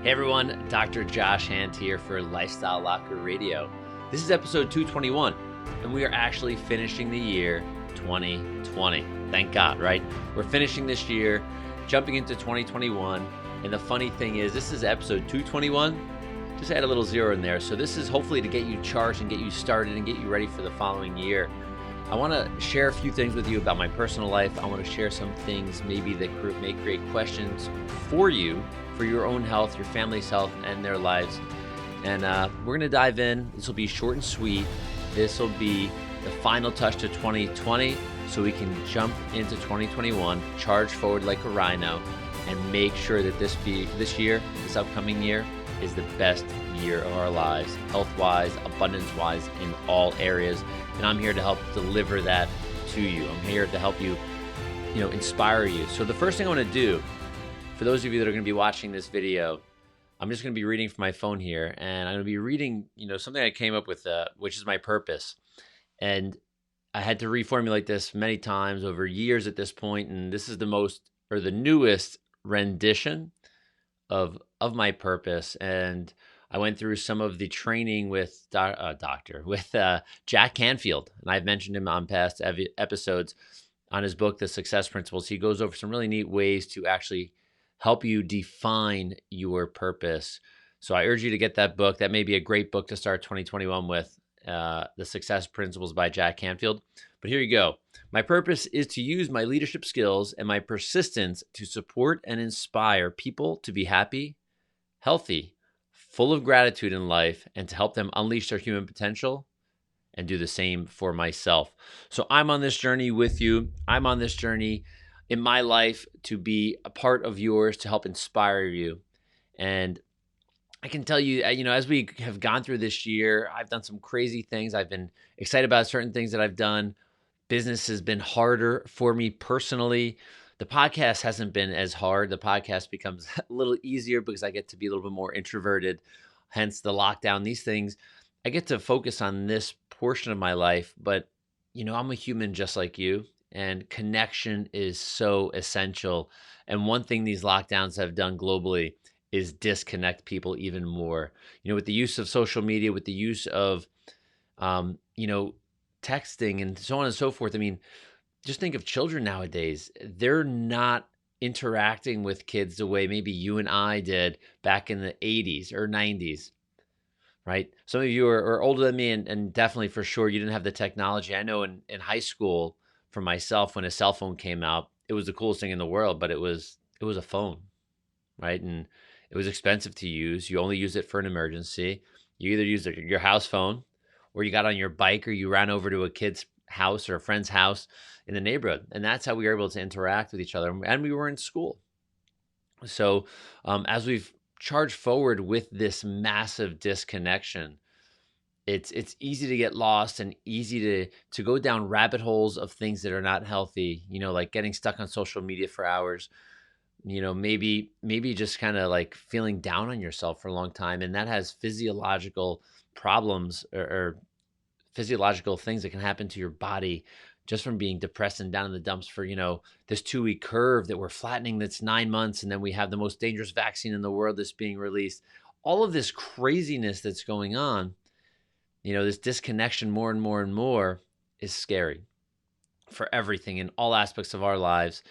Hey everyone, Dr. Josh Hand here for Lifestyle Locker Radio. This is episode 221, and we are actually finishing the year 2020. Thank God, right? We're finishing this year, jumping into 2021, and the funny thing is, this is episode 221. Just add a little zero in there. So this is hopefully to get you charged and get you started and get you ready for the following year. I want to share a few things with you about my personal life. I want to share some things maybe that may create questions for you, for your own health, your family's health, and their lives. And we're going to dive in. This will be short and sweet. This will be the final touch to 2020 so we can jump into 2021, charge forward like a rhino, and make sure that this upcoming year, is the best year of our lives, health-wise, abundance-wise, in all areas. And I'm here to help deliver that to you. I'm here to help you, inspire you. So the first thing I want to do, for those of you that are going to be watching this video, I'm just going to be reading from my phone here, and I'm going to be reading, something I came up with, which is my purpose. And I had to reformulate this many times over years at this point, and this is the newest rendition of my purpose. And I went through some of the training with Jack Canfield, and I've mentioned him on past episodes on his book, The Success Principles. He goes over some really neat ways to actually help you define your purpose. So I urge you to get that book. That may be a great book to start 2021 with, The Success Principles by Jack Canfield. But here you go. My purpose is to use my leadership skills and my persistence to support and inspire people to be happy, healthy, full of gratitude in life, and to help them unleash their human potential and do the same for myself. So I'm on this journey with you. I'm on this journey in my life to be a part of yours, to help inspire you. And I can tell you, as we have gone through this year, I've done some crazy things. I've been excited about certain things that I've done. Business has been harder for me personally. The podcast hasn't been as hard. The podcast becomes a little easier because I get to be a little bit more introverted, hence the lockdown. These things, I get to focus on this portion of my life, but I'm a human just like you, and connection is so essential. And one thing these lockdowns have done globally is disconnect people even more. With the use of social media, with the use of, texting and so on and so forth. I mean, just think of children nowadays. They're not interacting with kids the way maybe you and I did back in the 80s or 90s, right? Some of you are older than me, and definitely for sure you didn't have the technology. I know in high school, for myself, when a cell phone came out, it was the coolest thing in the world, but it was a phone, right? And it was expensive to use. You only use it for an emergency. You either use your house phone, or you got on your bike, or you ran over to a kid's house or a friend's house in the neighborhood. And that's how we were able to interact with each other. And we were in school. So as we've charged forward with this massive disconnection, it's easy to get lost and easy to go down rabbit holes of things that are not healthy, like getting stuck on social media for hours, maybe just kind of like feeling down on yourself for a long time. And that has physiological problems or physiological things that can happen to your body just from being depressed and down in the dumps for, this 2-week curve that we're flattening that's 9 months. And then we have the most dangerous vaccine in the world that's being released. All of this craziness that's going on, this disconnection more and more and more is scary for everything in all aspects of our lives.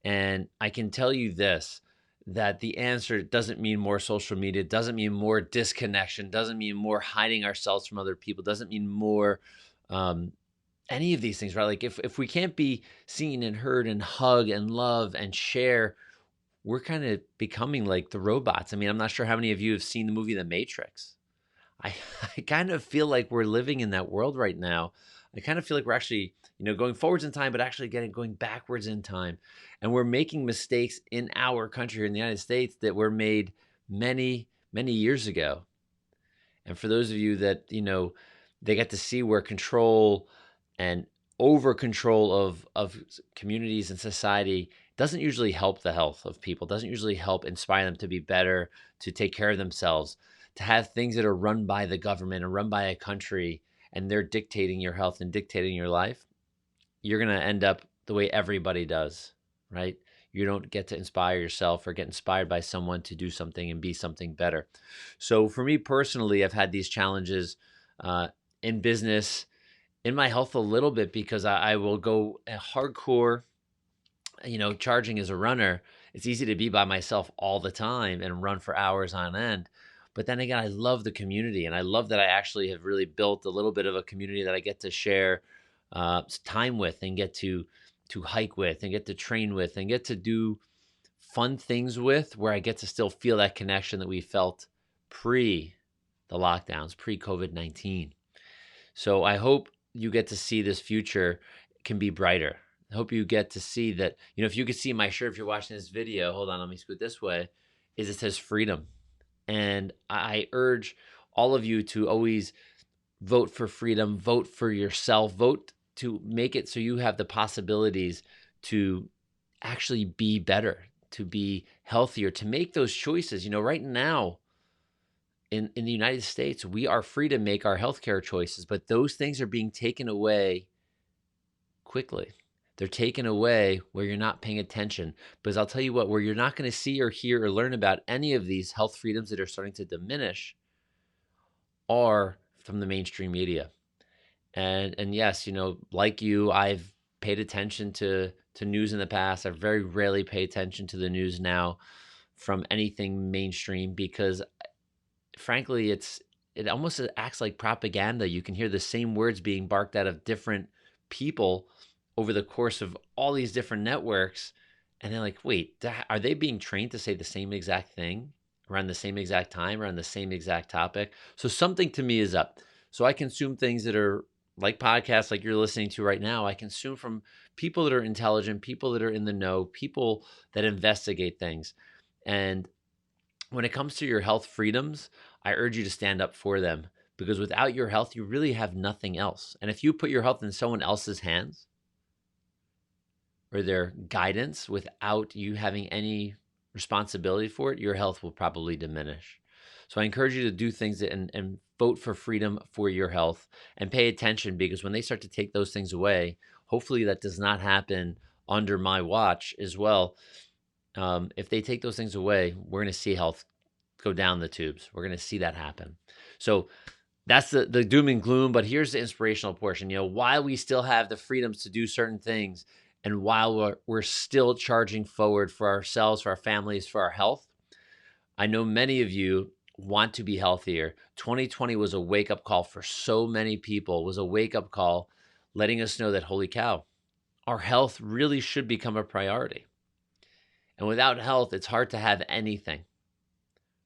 And I can tell you this, that the answer doesn't mean more social media, doesn't mean more disconnection, doesn't mean more hiding ourselves from other people, doesn't mean more any of these things, right? Like if we can't be seen and heard and hug and love and share, we're kind of becoming like the robots. I mean, I'm not sure how many of you have seen the movie The Matrix. I kind of feel like we're living in that world right now. I kind of feel like we're actually, going forwards in time, but actually going backwards in time. And we're making mistakes in our country here in the United States that were made many, many years ago. And for those of you that, they get to see where control and over control of communities and society doesn't usually help the health of people, doesn't usually help inspire them to be better, to take care of themselves, to have things that are run by the government or run by a country and they're dictating your health and dictating your life, you're going to end up the way everybody does, right? you don't get to inspire yourself or get inspired by someone to do something and be something better. So for me personally, I've had these challenges uh, in business, in my health a little bit, because I will go hardcore, charging as a runner. It's easy to be by myself all the time and run for hours on end. But then again, I love the community, and I love that I actually have really built a little bit of a community that I get to share time with, and get to hike with, and get to train with, and get to do fun things with, where I get to still feel that connection that we felt pre the lockdowns, pre COVID-19. So I hope you get to see this future can be brighter. I hope you get to see that, if you could see my shirt, if you're watching this video, hold on, let me scoot this way, is it says freedom. And I urge all of you to always vote for freedom, vote for yourself, vote to make it so you have the possibilities to actually be better, to be healthier, to make those choices. Right now in the United States, we are free to make our healthcare choices, but those things are being taken away quickly. They're taken away where you're not paying attention. Because I'll tell you what, where you're not going to see or hear or learn about any of these health freedoms that are starting to diminish are from the mainstream media. And yes, like you, I've paid attention to news in the past. I very rarely pay attention to the news now from anything mainstream, because frankly, it almost acts like propaganda. You can hear the same words being barked out of different people over the course of all these different networks. And they're like, wait, are they being trained to say the same exact thing around the same exact time, around the same exact topic? So something to me is up. So I consume things that are like podcasts, like you're listening to right now. I consume from people that are intelligent, people that are in the know, people that investigate things. And when it comes to your health freedoms, I urge you to stand up for them, because without your health, you really have nothing else. And if you put your health in someone else's hands, or their guidance, without you having any responsibility for it, your health will probably diminish. So I encourage you to do things and vote for freedom for your health, and pay attention, because when they start to take those things away, hopefully that does not happen under my watch as well. If they take those things away, we're going to see health go down the tubes. We're going to see that happen. So that's the doom and gloom. But here's the inspirational portion. While we still have the freedoms to do certain things, and while we're still charging forward for ourselves, for our families, for our health, I know many of you want to be healthier. 2020 was a wake-up call for so many people. It was a wake-up call letting us know that, holy cow, our health really should become a priority. And without health, it's hard to have anything.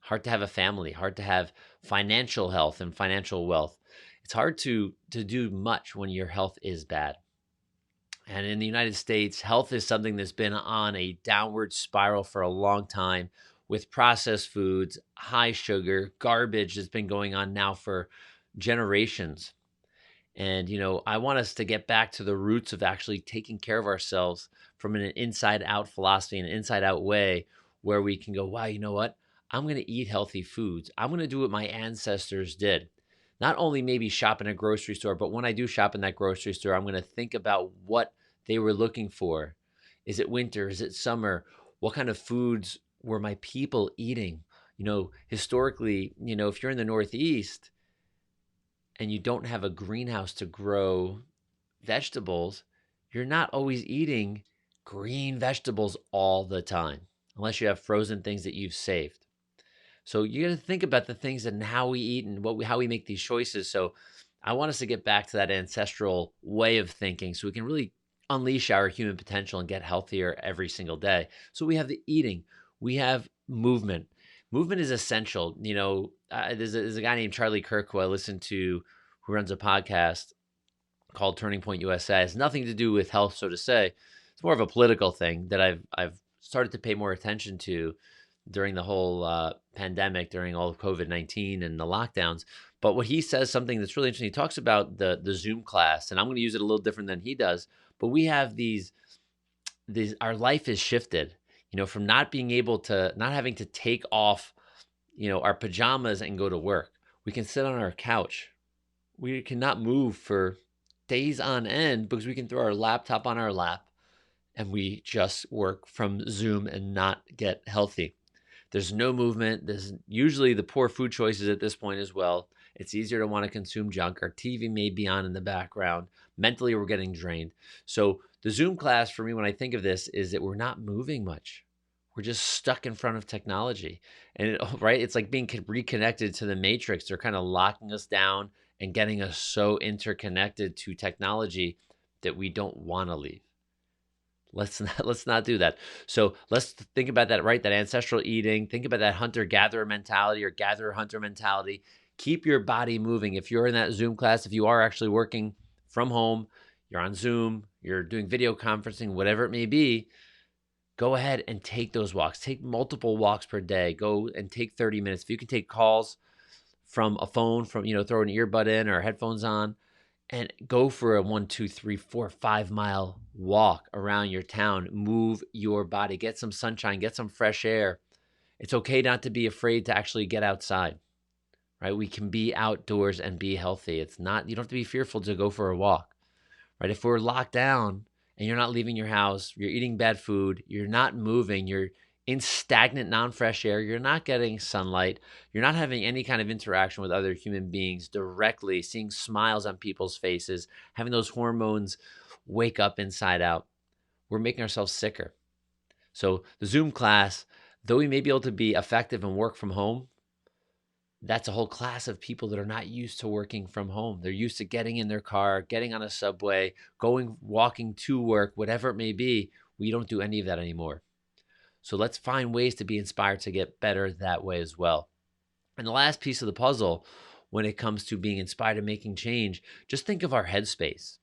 Hard to have a family, hard to have financial health and financial wealth. It's hard to do much when your health is bad. And in the United States, health is something that's been on a downward spiral for a long time, with processed foods, high sugar, garbage that's been going on now for generations. And, I want us to get back to the roots of actually taking care of ourselves from an inside out philosophy, an inside out way, where we can go, wow, you know what? I'm going to eat healthy foods. I'm going to do what my ancestors did. Not only maybe shop in a grocery store, but when I do shop in that grocery store, I'm going to think about what they were looking for. Is it winter? Is it summer? What kind of foods were my people eating? Historically, if you're in the Northeast and you don't have a greenhouse to grow vegetables, you're not always eating green vegetables all the time, unless you have frozen things that you've saved. So you got to think about the things and how we eat and how we make these choices. So I want us to get back to that ancestral way of thinking, so we can really unleash our human potential and get healthier every single day. So we have the eating, we have movement. Movement is essential. There's a guy named Charlie Kirk who I listen to, who runs a podcast called Turning Point USA. It has nothing to do with health, so to say. It's more of a political thing that I've started to pay more attention to during the whole pandemic, during all of COVID-19 and the lockdowns. But what he says, something that's really interesting, he talks about the Zoom class, and I'm going to use it a little different than he does. But we have these our life is shifted, from not having to take off, our pajamas and go to work. We can sit on our couch. We cannot move for days on end, because we can throw our laptop on our lap and we just work from Zoom and not get healthy. There's no movement. There's usually the poor food choices at this point as well. It's easier to want to consume junk. Our TV may be on in the background. Mentally, we're getting drained. So the Zoom class for me, when I think of this, is that we're not moving much. We're just stuck in front of technology. And right, it's like being reconnected to the matrix. They're kind of locking us down and getting us so interconnected to technology that we don't want to leave. Let's not do that. So let's think about that, right? That ancestral eating. Think about that hunter-gatherer mentality or gatherer-hunter mentality. Keep your body moving. If you're in that Zoom class, if you are actually working from home, you're on Zoom, you're doing video conferencing, whatever it may be, go ahead and take those walks. Take multiple walks per day. Go and take 30 minutes. If you can take calls from a phone, throw an earbud in or headphones on, and go for a 1, 2, 3, 4, 5 mile walk around your town. Move your body, get some sunshine, get some fresh air. It's okay not to be afraid to actually get outside, right? We can be outdoors and be healthy. You don't have to be fearful to go for a walk, right? If we're locked down and you're not leaving your house, you're eating bad food, you're not moving, you're in stagnant, non-fresh air, you're not getting sunlight, you're not having any kind of interaction with other human beings directly, seeing smiles on people's faces, having those hormones wake up inside out, we're making ourselves sicker. So the Zoom class, though we may be able to be effective and work from home, that's a whole class of people that are not used to working from home. They're used to getting in their car, getting on a subway, walking to work, whatever it may be. We don't do any of that anymore. So let's find ways to be inspired to get better that way as well. And the last piece of the puzzle, when it comes to being inspired and making change, just think of our headspace.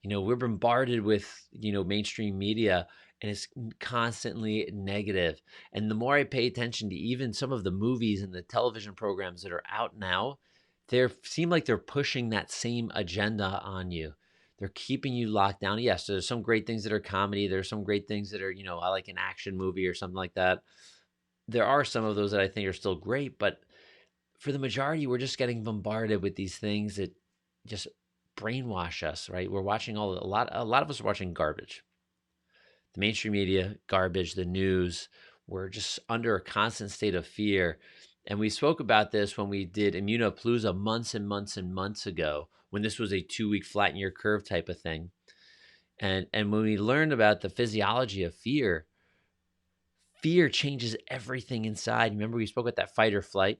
We're bombarded with, mainstream media, and it's constantly negative. And the more I pay attention to even some of the movies and the television programs that are out now, they seem like they're pushing that same agenda on you. They're keeping you locked down. Yes, there's some great things that are comedy. There's some great things that are, I like an action movie or something like that. There are some of those that I think are still great, but for the majority, we're just getting bombarded with these things that just brainwash us, right? We're watching a lot of us are watching garbage. The mainstream media, garbage, the news. We're just under a constant state of fear. And we spoke about this when we did Immunopalooza months and months and months ago, when this was a 2-week flatten your curve type of thing. And when we learned about the physiology of fear changes everything inside. Remember, we spoke about that fight or flight,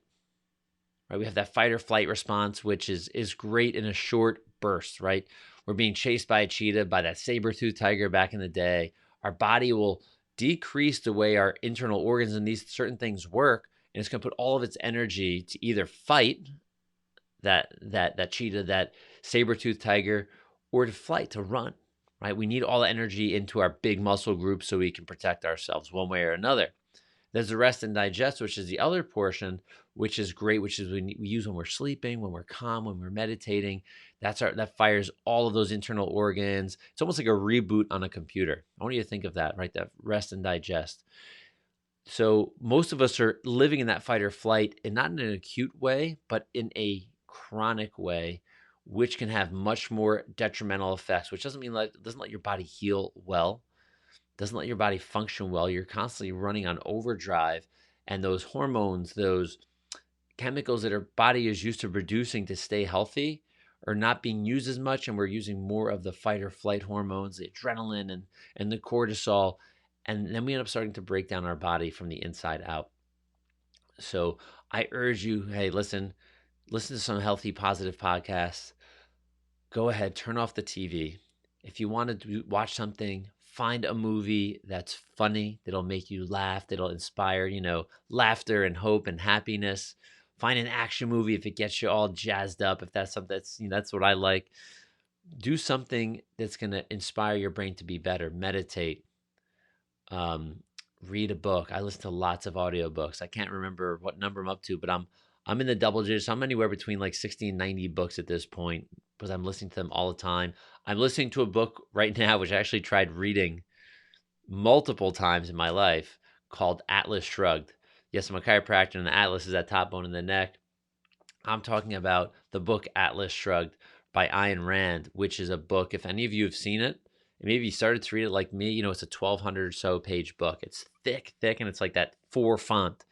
right? We have that fight or flight response, which is great in a short burst, right? We're being chased by a cheetah, by that saber-toothed tiger back in the day. Our body will decrease the way our internal organs and these certain things work, and it's going to put all of its energy to either fight that cheetah, that saber-toothed tiger, or to flight, to run, right? We need all the energy into our big muscle groups so we can protect ourselves one way or another. There's the rest and digest, which is the other portion, which is great, which is we use when we're sleeping, when we're calm, when we're meditating. That fires all of those internal organs. It's almost like a reboot on a computer. I want you to think of that, right? That rest and digest. So most of us are living in that fight or flight, and not in an acute way, but in a chronic way, which can have much more detrimental effects, which doesn't let your body heal well, doesn't let your body function well. You're constantly running on overdrive, and those hormones, those chemicals that our body is used to producing to stay healthy, are not being used as much, and we're using more of the fight or flight hormones, the adrenaline and the cortisol, and then we end up starting to break down our body from the inside out. So I urge you, hey, listen to some healthy, positive podcasts. Go ahead, turn off the TV. If you want to watch something, find a movie that's funny, that'll make you laugh, that'll inspire, laughter and hope and happiness. Find an action movie if it gets you all jazzed up, if that's something that's what I like. Do something that's going to inspire your brain to be better. Meditate. Read a book. I listen to lots of audiobooks. I can't remember what number I'm up to, but I'm in the double digits. I'm anywhere between like 60 and 90 books at this point because I'm listening to them all the time. I'm listening to a book right now, which I actually tried reading multiple times in my life, called Atlas Shrugged. Yes, I'm a chiropractor, and the atlas is that top bone in the neck. I'm talking about the book Atlas Shrugged by Ayn Rand, which is a book, if any of you have seen it, And maybe you started to read it like me, it's a 1,200 or so page book. It's thick, and it's like that 4 font.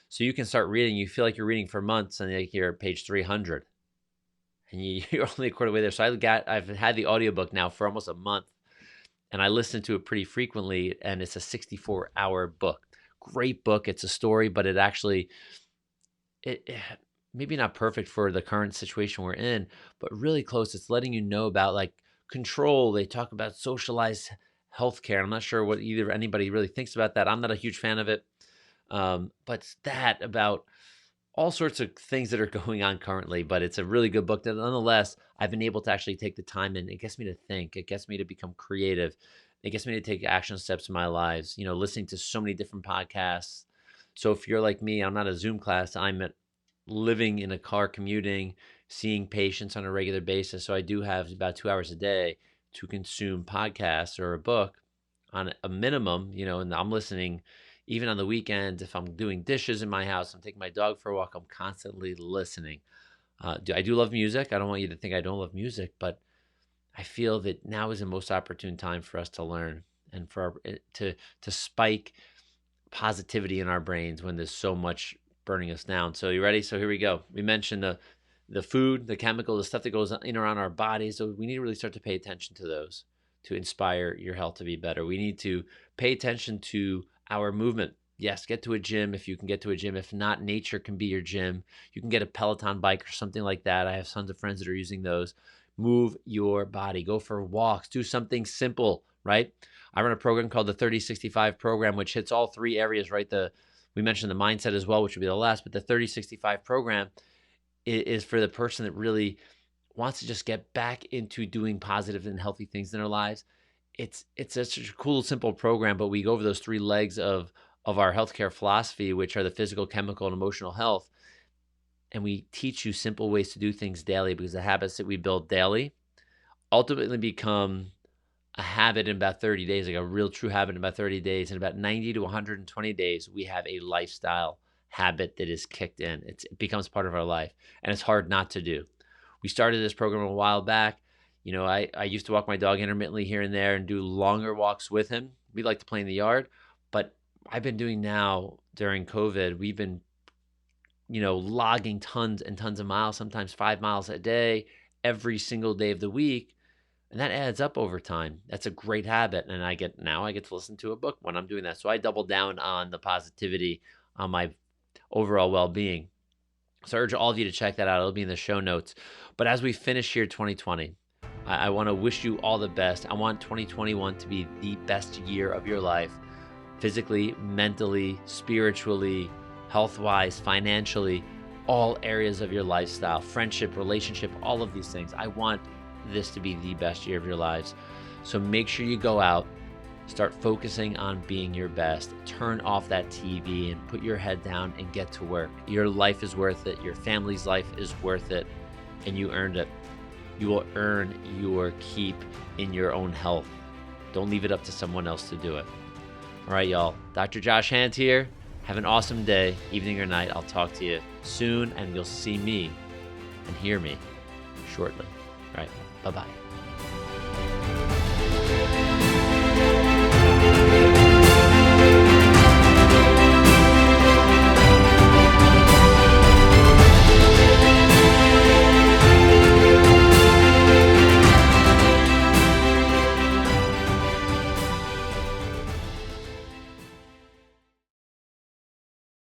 So you can start reading. You feel like you're reading for months, and like you're at page 300, and you're only a quarter way there. So I've had the audiobook now for almost a month, and I listen to it pretty frequently. And it's a 64-hour book. Great book. It's a story, but it maybe not perfect for the current situation we're in, but really close. It's letting you know about like control. They talk about socialized healthcare. I'm not sure what either anybody really thinks about that. I'm not a huge fan of it. But it's that about all sorts of things that are going on currently, but it's a really good book that nonetheless, I've been able to actually take the time, and it gets me to think, it gets me to become creative. It gets me to take action steps in my lives, listening to so many different podcasts. So if you're like me, I'm not a Zoom class. I'm living in a car commuting, seeing patients on a regular basis. So I do have about 2 hours a day to consume podcasts or a book on a minimum, and I'm listening even on the weekends. If I'm doing dishes in my house, I'm taking my dog for a walk, I'm constantly listening. I do love music. I don't want you to think I don't love music, but I feel that now is the most opportune time for us to learn and to spike positivity in our brains when there's so much burning us down. So you ready? So here we go. We mentioned the food, the chemical, the stuff that goes in around our bodies. So we need to really start to pay attention to those to inspire your health to be better. We need to pay attention to our movement. Yes, get to a gym if you can get to a gym. If not, nature can be your gym. You can get a Peloton bike or something like that. I have tons of friends that are using those. Move your body. Go for walks. Do something simple, right? I run a program called the 30-65 program, which hits all 3 areas, right? We mentioned the mindset as well, which would be the last, but the 30-65 program is for the person that really wants to just get back into doing positive and healthy things in their lives. It's such a cool, simple program, but we go over those 3 legs of our healthcare philosophy, which are the physical, chemical, and emotional health. And we teach you simple ways to do things daily, because the habits that we build daily ultimately become a habit in about 30 days, like a real true habit in about 30 days. In about 90 to 120 days, we have a lifestyle habit that is kicked in. It becomes part of our life, and it's hard not to do. We started this program a while back. I used to walk my dog intermittently here and there and do longer walks with him. We like to play in the yard, but I've been doing now during COVID, we've been, logging tons and tons of miles, sometimes 5 miles a day, every single day of the week. And that adds up over time. That's a great habit. And I get to listen to a book when I'm doing that. So I double down on the positivity, on my overall well-being. So I urge all of you to check that out. It'll be in the show notes. But as we finish here 2020, I want to wish you all the best. I want 2021 to be the best year of your life, physically, mentally, spiritually, health-wise, financially, all areas of your lifestyle, friendship, relationship, all of these things. I want this to be the best year of your lives. So make sure you go out, start focusing on being your best, turn off that TV and put your head down and get to work. Your life is worth it. Your family's life is worth it, and you earned it. You will earn your keep in your own health. Don't leave it up to someone else to do it. All right, y'all. Dr. Josh Hand here. Have an awesome day, evening or night. I'll talk to you soon, and you'll see me and hear me shortly. All right. Bye-bye.